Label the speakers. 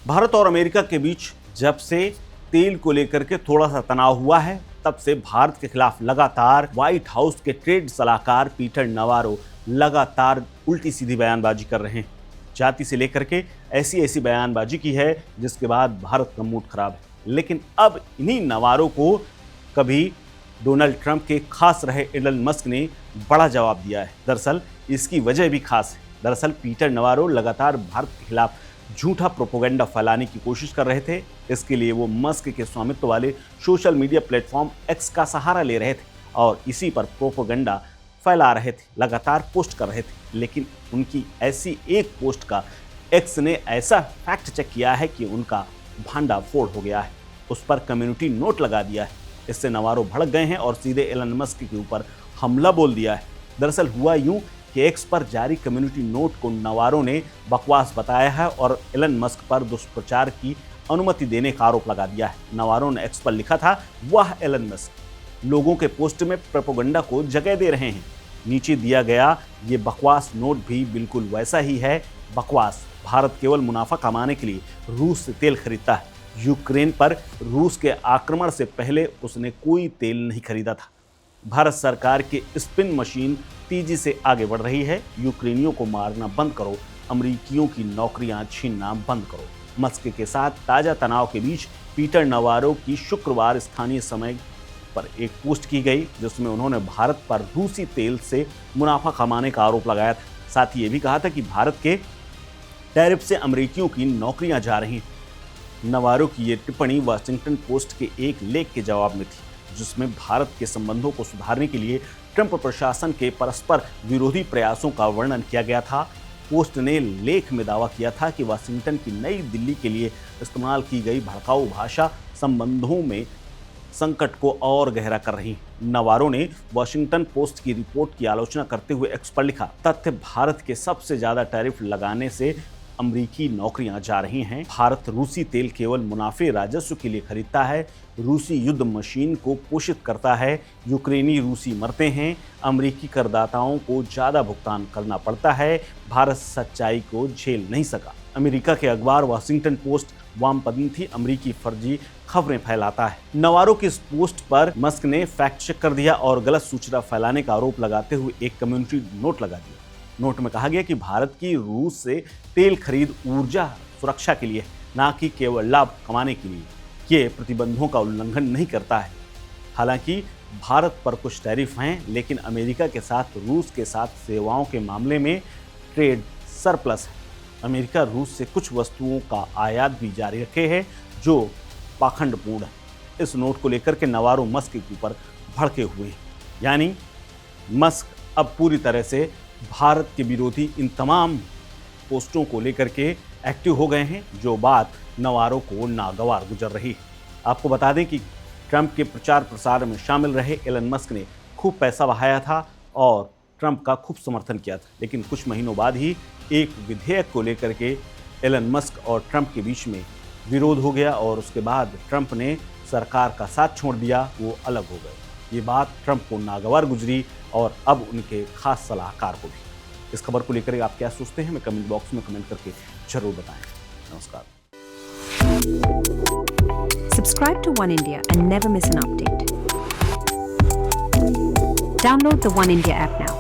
Speaker 1: भारत और अमेरिका के बीच जब से तेल को लेकर के थोड़ा सा तनाव हुआ है, तब से भारत के खिलाफ लगातार व्हाइट हाउस के ट्रेड सलाहकार पीटर नवारो लगातार उल्टी सीधी बयानबाजी कर रहे हैं। जाति से लेकर के ऐसी ऐसी बयानबाजी की है जिसके बाद भारत का मूड खराब है। लेकिन अब इन्हीं नवारो को कभी डोनाल्ड ट्रंप के खास रहे एलन मस्क ने बड़ा जवाब दिया है। दरअसल इसकी वजह भी खास है। दरअसल पीटर नवारो लगातार भारत के खिलाफ झूठा प्रोपेगेंडा फैलाने की कोशिश कर रहे थे। इसके लिए वो मस्क के स्वामित्व वाले सोशल मीडिया प्लेटफॉर्म एक्स का सहारा ले रहे थे और इसी पर प्रोपेगेंडा फैला रहे थे, लगातार पोस्ट कर रहे थे। लेकिन उनकी ऐसी एक पोस्ट का एक्स ने ऐसा फैक्ट चेक किया है कि उनका भांडा फोड़ हो गया है, उस पर कम्युनिटी नोट लगा दिया है। इससे नवारो भड़क गए हैं और सीधे एलन मस्क के ऊपर हमला बोल दिया है। दरअसल हुआ यूं कि एक्स पर जारी कम्युनिटी नोट को नवारो ने बकवास बताया है और एलन मस्क पर दुष्प्रचार की अनुमति देने का आरोप लगा दिया है। नवारो ने एक्स पर लिखा था, वह एलन मस्क लोगों के पोस्ट में प्रोपेगेंडा को जगह दे रहे हैं। नीचे दिया गया ये बकवास नोट भी बिल्कुल वैसा ही है। बकवास। भारत केवल मुनाफा कमाने के लिए रूस से तेल खरीदता है। यूक्रेन पर रूस के आक्रमण से पहले उसने कोई तेल नहीं खरीदा था। भारत सरकार की स्पिन मशीन तेजी से आगे बढ़ रही है। यूक्रेनियों को मारना बंद करो, अमरीकियों की नौकरियां छीनना बंद करो। मस्क के साथ ताजा तनाव के बीच पीटर नवारो की शुक्रवार स्थानीय समय पर एक पोस्ट की गई जिसमें उन्होंने भारत पर रूसी तेल से मुनाफा कमाने का आरोप लगाया था। साथ ही ये भी कहा था कि भारत के टैरिफ से अमरीकियों की नौकरियां जा रही हैं। नवारो की ये टिप्पणी वाशिंगटन पोस्ट के एक लेख के जवाब में थी जिसमें भारत के संबंधों को सुधारने के लिए ट्रंप प्रशासन के परस्पर विरोधी प्रयासों का वर्णन किया गया था। पोस्ट ने लेख में दावा किया था कि वाशिंगटन की नई दिल्ली के लिए इस्तेमाल की गई भड़काऊ भाषा संबंधों में संकट को और गहरा कर रही है। नवारो ने वाशिंगटन पोस्ट की रिपोर्ट की आलोचना करते हुए एक्स पर लिखा, तथ्य भारत के सबसे ज्यादा टैरिफ लगाने से अमरीकी नौकरियां जा रही हैं। भारत रूसी तेल केवल मुनाफे राजस्व के लिए खरीदता है, रूसी युद्ध मशीन को पोषित करता है, यूक्रेनी रूसी मरते हैं, अमरीकी करदाताओं को ज़्यादा भुगतान करना पड़ता है। भारत सच्चाई को झेल नहीं सका। अमेरिका के अखबार वाशिंगटन पोस्ट वामपंथी अमरीकी फर्जी खबरें फैलाता है। नवारो की इस पोस्ट पर मस्क ने फैक्ट चेक कर दिया और गलत सूचना फैलाने का आरोप लगाते हुए एक कम्युनिटी नोट लगा दिया। नोट में कहा गया कि भारत की रूस से तेल खरीद ऊर्जा सुरक्षा के लिए, ना कि केवल लाभ कमाने के लिए। ये प्रतिबंधों का उल्लंघन नहीं करता है। हालांकि भारत पर कुछ टैरिफ हैं, लेकिन अमेरिका के साथ रूस के साथ सेवाओं के मामले में ट्रेड सरप्लस है। अमेरिका रूस से कुछ वस्तुओं का आयात भी जारी रखे है जो पाखंडपूर्ण है। इस नोट को लेकर के नवारो मस्क के ऊपर भड़के हुए हैं। यानी मस्क अब पूरी तरह से भारत के विरोधी इन तमाम पोस्टों को लेकर के एक्टिव हो गए हैं, जो बात नवारो को नागवार गुजर रही है। आपको बता दें कि ट्रंप के प्रचार प्रसार में शामिल रहे एलन मस्क ने खूब पैसा बहाया था और ट्रंप का खूब समर्थन किया था। लेकिन कुछ महीनों बाद ही एक विधेयक को लेकर के एलन मस्क और ट्रंप के बीच में विरोध हो गया और उसके बाद ट्रंप ने सरकार का साथ छोड़ दिया, वो अलग हो गए। ये बात ट्रंप को नागवार गुजरी और अब उनके खास सलाहकार को भी। इस खबर को लेकर आप क्या सोचते हैं, हमें कमेंट बॉक्स में कमेंट करके जरूर बताएं। नमस्कार।
Speaker 2: Subscribe to One India and never miss an update. Download the One India app now.